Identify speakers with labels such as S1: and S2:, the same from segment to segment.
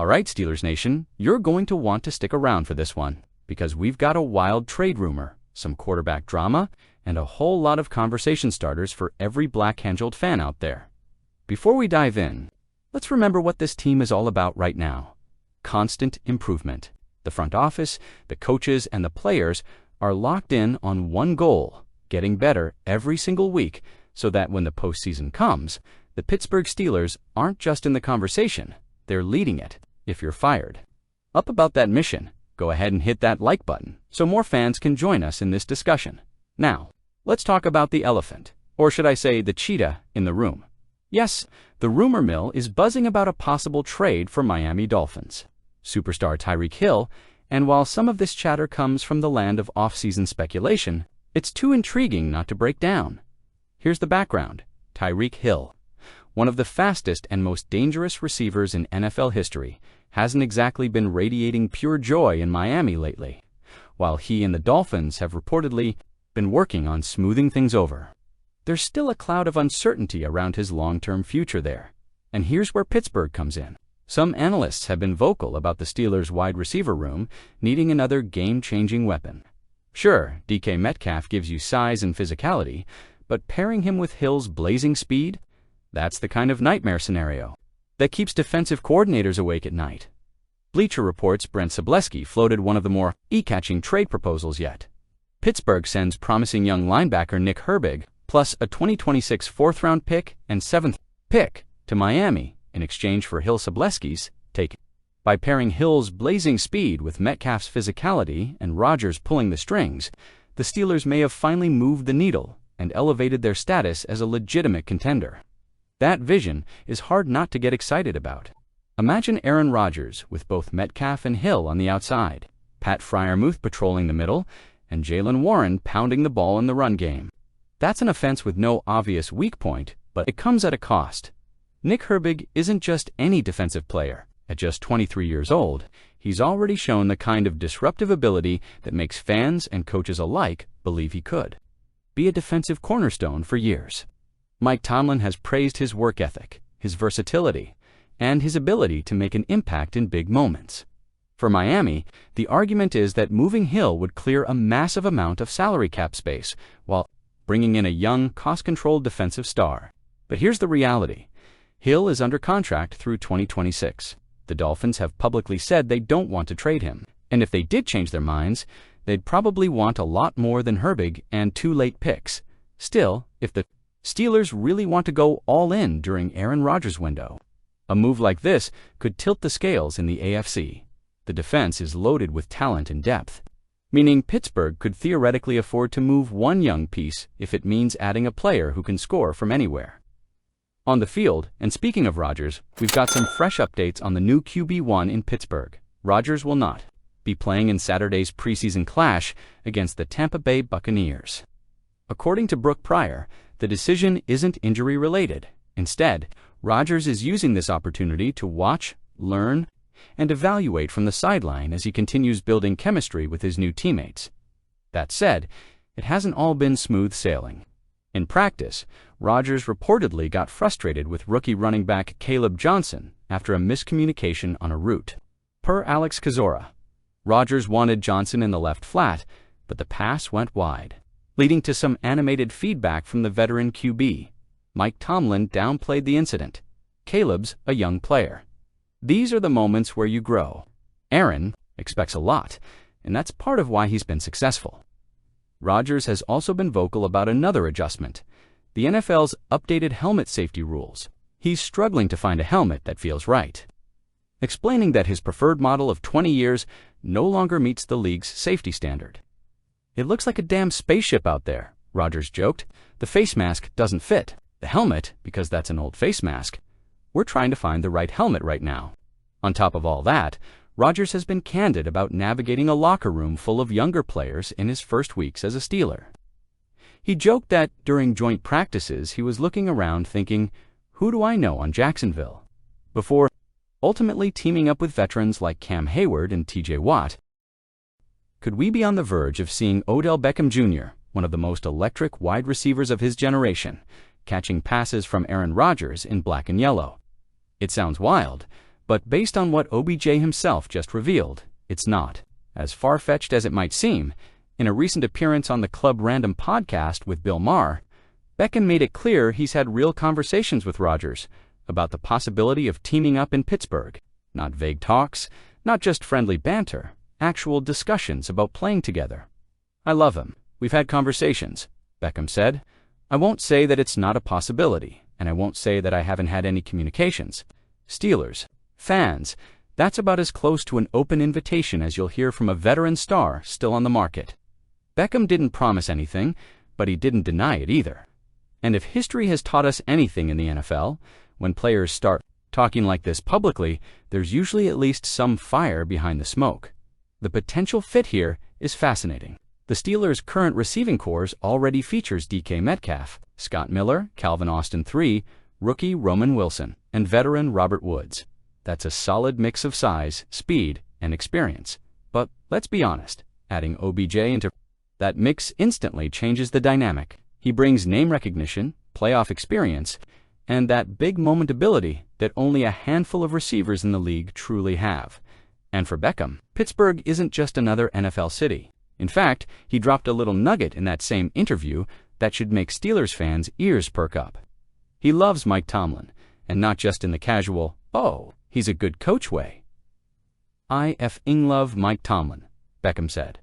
S1: All right, Steelers Nation, you're going to want to stick around for this one, because we've got a wild trade rumor, some quarterback drama, and a whole lot of conversation starters for every black-handled fan out there. Before we dive in, let's remember what this team is all about right now. Constant improvement. The front office, the coaches, and the players are locked in on one goal, getting better every single week so that when the postseason comes, the Pittsburgh Steelers aren't just in the conversation, they're leading it. If you're fired up about that mission, go ahead and hit that like button so more fans can join us in this discussion. Now, let's talk about the elephant, or should I say the cheetah, in the room. Yes, the rumor mill is buzzing about a possible trade for Miami Dolphins. Superstar Tyreek Hill, and while some of this chatter comes from the land of off-season speculation, it's too intriguing not to break down. Here's the background. Tyreek Hill, one of the fastest and most dangerous receivers in NFL history, hasn't exactly been radiating pure joy in Miami lately, while he and the Dolphins have reportedly been working on smoothing things over. There's still a cloud of uncertainty around his long-term future there, and here's where Pittsburgh comes in. Some analysts have been vocal about the Steelers' wide receiver room needing another game-changing weapon. Sure, DK Metcalf gives you size and physicality, but pairing him with Hill's blazing speed? That's the kind of nightmare scenario that keeps defensive coordinators awake at night. Bleacher Report's Brent Sobleski floated one of the more eye-catching trade proposals yet. Pittsburgh sends promising young linebacker Nick Herbig, plus a 2026 fourth-round pick and seventh pick to Miami in exchange for Hill. Sobleski's take. By pairing Hill's blazing speed with Metcalf's physicality and Rodgers pulling the strings, the Steelers may have finally moved the needle and elevated their status as a legitimate contender. That vision is hard not to get excited about. Imagine Aaron Rodgers with both Metcalf and Hill on the outside, Pat Freiermuth patrolling the middle, and Jaylen Warren pounding the ball in the run game. That's an offense with no obvious weak point, but it comes at a cost. Nick Herbig isn't just any defensive player. At just 23 years old, he's already shown the kind of disruptive ability that makes fans and coaches alike believe he could be a defensive cornerstone for years. Mike Tomlin has praised his work ethic, his versatility, and his ability to make an impact in big moments. For Miami, the argument is that moving Hill would clear a massive amount of salary cap space while bringing in a young, cost-controlled defensive star. But here's the reality. Hill is under contract through 2026. The Dolphins have publicly said they don't want to trade him, and if they did change their minds, they'd probably want a lot more than Herbig and 2 late picks. Still, if the Steelers really want to go all in during Aaron Rodgers' window, a move like this could tilt the scales in the AFC. The defense is loaded with talent and depth, meaning Pittsburgh could theoretically afford to move one young piece if it means adding a player who can score from anywhere. On the field, and speaking of Rodgers, we've got some fresh updates on the new QB1 in Pittsburgh. Rodgers will not be playing in Saturday's preseason clash against the Tampa Bay Buccaneers. According to Brooke Pryor, the decision isn't injury-related. Instead, Rodgers is using this opportunity to watch, learn, and evaluate from the sideline as he continues building chemistry with his new teammates. That said, it hasn't all been smooth sailing. In practice, Rodgers reportedly got frustrated with rookie running back Caleb Johnson after a miscommunication on a route. Per Alex Kozora, Rodgers wanted Johnson in the left flat, but the pass went wide, leading to some animated feedback from the veteran QB. Mike Tomlin downplayed the incident. Caleb's a young player. These are the moments where you grow. Aaron expects a lot, and that's part of why he's been successful. Rodgers has also been vocal about another adjustment, the NFL's updated helmet safety rules. He's struggling to find a helmet that feels right, explaining that his preferred model of 20 years no longer meets the league's safety standard. "It looks like a damn spaceship out there," Rodgers joked. "The face mask doesn't fit. The helmet, because that's an old face mask. We're trying to find the right helmet right now." On top of all that, Rodgers has been candid about navigating a locker room full of younger players in his first weeks as a Steeler. He joked that during joint practices he was looking around thinking, "Who do I know on Jacksonville?" before ultimately teaming up with veterans like Cam Hayward and TJ Watt. Could we be on the verge of seeing Odell Beckham Jr., one of the most electric wide receivers of his generation, catching passes from Aaron Rodgers in black and yellow? It sounds wild, But based on what OBJ himself just revealed, it's not. As far-fetched as it might seem, in a recent appearance on the Club Random podcast with Bill Maher, Beckham made it clear he's had real conversations with Rodgers about the possibility of teaming up in Pittsburgh. Not vague talks, not just friendly banter, actual discussions about playing together. "I love him. We've had conversations," Beckham said. "I won't say that it's not a possibility, and I won't say that I haven't had any communications. Steelers, fans, that's about as close to an open invitation as you'll hear from a veteran star still on the market." Beckham didn't promise anything, but he didn't deny it either. And if history has taught us anything in the NFL, when players start talking like this publicly, there's usually at least some fire behind the smoke. The potential fit here is fascinating. The Steelers' current receiving corps already features DK Metcalf, Scott Miller, Calvin Austin III, rookie Roman Wilson, and veteran Robert Woods. That's a solid mix of size, speed, and experience. But let's be honest, adding OBJ into that mix instantly changes the dynamic. He brings name recognition, playoff experience, and that big moment ability that only a handful of receivers in the league truly have. And for Beckham, Pittsburgh isn't just another NFL city. In fact, he dropped a little nugget in that same interview that should make Steelers fans' ears perk up. He loves Mike Tomlin, and not just in the casual, "Oh, he's a good coach" way. "I effing love Mike Tomlin," Beckham said.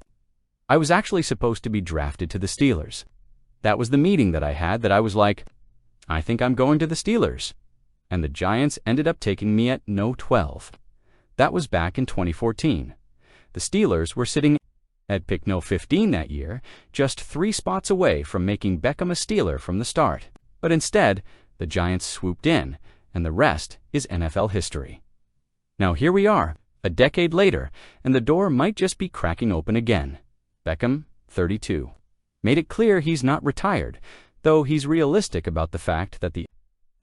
S1: "I was actually supposed to be drafted to the Steelers. That was the meeting that I had that I was like, I think I'm going to the Steelers. And the Giants ended up taking me at no 12. That was back in 2014. The Steelers were sitting at pick no 15 that year, just 3 spots away from making Beckham a Steeler from the start. But instead, the Giants swooped in, and the rest is NFL history. Now here we are, a decade later, and the door might just be cracking open again. Beckham, 32. Made it clear he's not retired, though he's realistic about the fact that the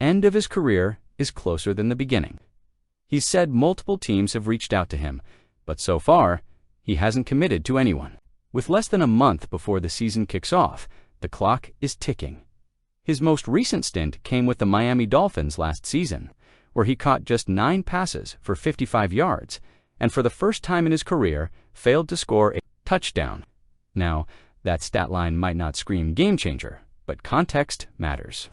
S1: end of his career is closer than the beginning. He's said multiple teams have reached out to him, but so far, he hasn't committed to anyone. With less than a month before the season kicks off, the clock is ticking. His most recent stint came with the Miami Dolphins last season, where he caught just 9 passes for 55 yards, and for the first time in his career, failed to score a touchdown. Now, that stat line might not scream game changer, but context matters.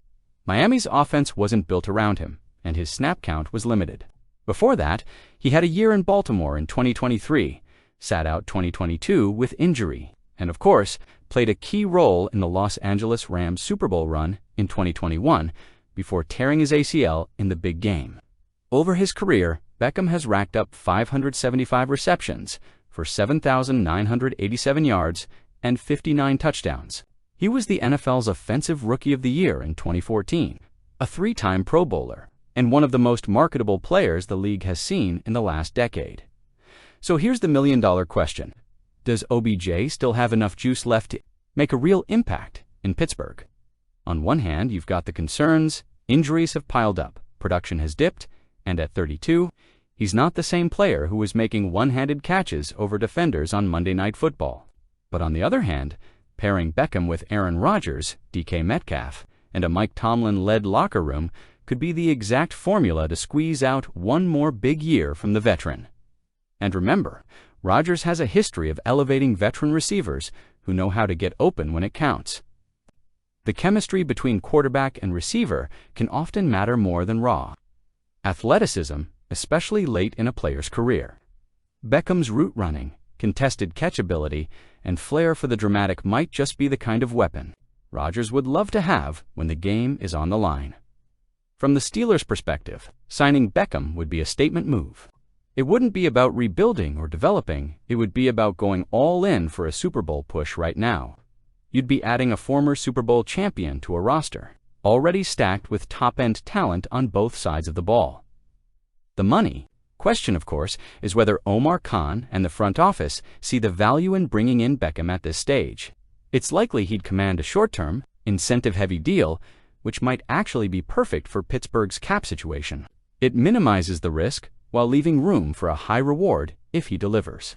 S1: Miami's offense wasn't built around him, and his snap count was limited. Before that, he had a year in Baltimore in 2023, sat out 2022 with injury, and of course, played a key role in the Los Angeles Rams Super Bowl run in 2021 before tearing his ACL in the big game. Over his career, Beckham has racked up 575 receptions for 7,987 yards and 59 touchdowns. He was the NFL's Offensive Rookie of the Year in 2014, a 3-time Pro Bowler, and one of the most marketable players the league has seen in the last decade. So here's the million-dollar question. Does OBJ still have enough juice left to make a real impact in Pittsburgh? On one hand, you've got the concerns, injuries have piled up, production has dipped, and at 32, he's not the same player who was making one-handed catches over defenders on Monday Night Football. But on the other hand, pairing Beckham with Aaron Rodgers, DK Metcalf, and a Mike Tomlin-led locker room could be the exact formula to squeeze out one more big year from the veteran. And remember, Rodgers has a history of elevating veteran receivers who know how to get open when it counts. The chemistry between quarterback and receiver can often matter more than raw athleticism, especially late in a player's career. Beckham's route running, contested catch ability, and flair for the dramatic might just be the kind of weapon Rodgers would love to have when the game is on the line. From the Steelers' perspective, signing Beckham would be a statement move. It wouldn't be about rebuilding or developing, it would be about going all in for a Super Bowl push right now. You'd be adding a former Super Bowl champion to a roster, already stacked with top-end talent on both sides of the ball. The money question, of course, is whether Omar Khan and the front office see the value in bringing in Beckham at this stage. It's likely he'd command a short-term, incentive-heavy deal, which might actually be perfect for Pittsburgh's cap situation. It minimizes the risk while leaving room for a high reward if he delivers.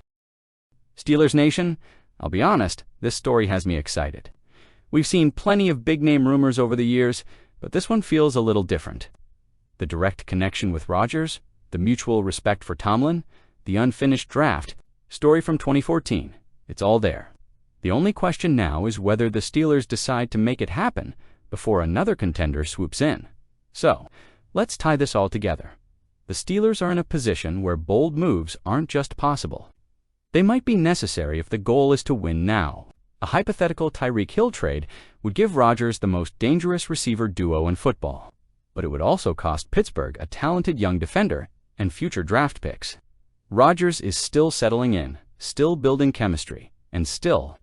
S1: Steelers Nation, I'll be honest, this story has me excited. We've seen plenty of big-name rumors over the years, but this one feels a little different. The direct connection with Rodgers, the mutual respect for Tomlin, the unfinished draft, story from 2014. It's all there. The only question now is whether the Steelers decide to make it happen before another contender swoops in. So, let's tie this all together. The Steelers are in a position where bold moves aren't just possible. They might be necessary if the goal is to win now. A hypothetical Tyreek Hill trade would give Rodgers the most dangerous receiver duo in football. But it would also cost Pittsburgh a talented young defender and future draft picks. Rodgers is still settling in, still building chemistry, and still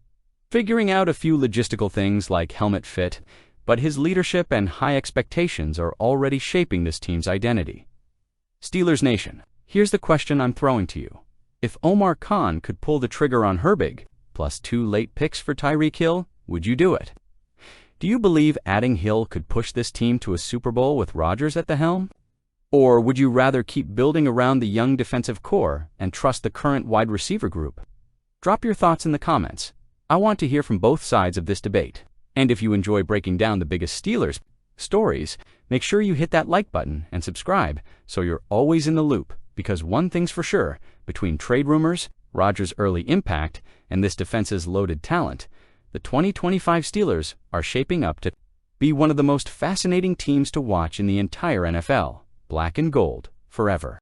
S1: figuring out a few logistical things like helmet fit, but his leadership and high expectations are already shaping this team's identity. Steelers Nation, here's the question I'm throwing to you. If Omar Khan could pull the trigger on Herbig, plus 2 late picks for Tyreek Hill, would you do it? Do you believe adding Hill could push this team to a Super Bowl with Rodgers at the helm? Or would you rather keep building around the young defensive core and trust the current wide receiver group? Drop your thoughts in the comments. I want to hear from both sides of this debate. And if you enjoy breaking down the biggest Steelers stories, make sure you hit that like button and subscribe so you're always in the loop, because one thing's for sure, between trade rumors, Rodgers' early impact, and this defense's loaded talent, the 2025 Steelers are shaping up to be one of the most fascinating teams to watch in the entire NFL. Black and gold, forever.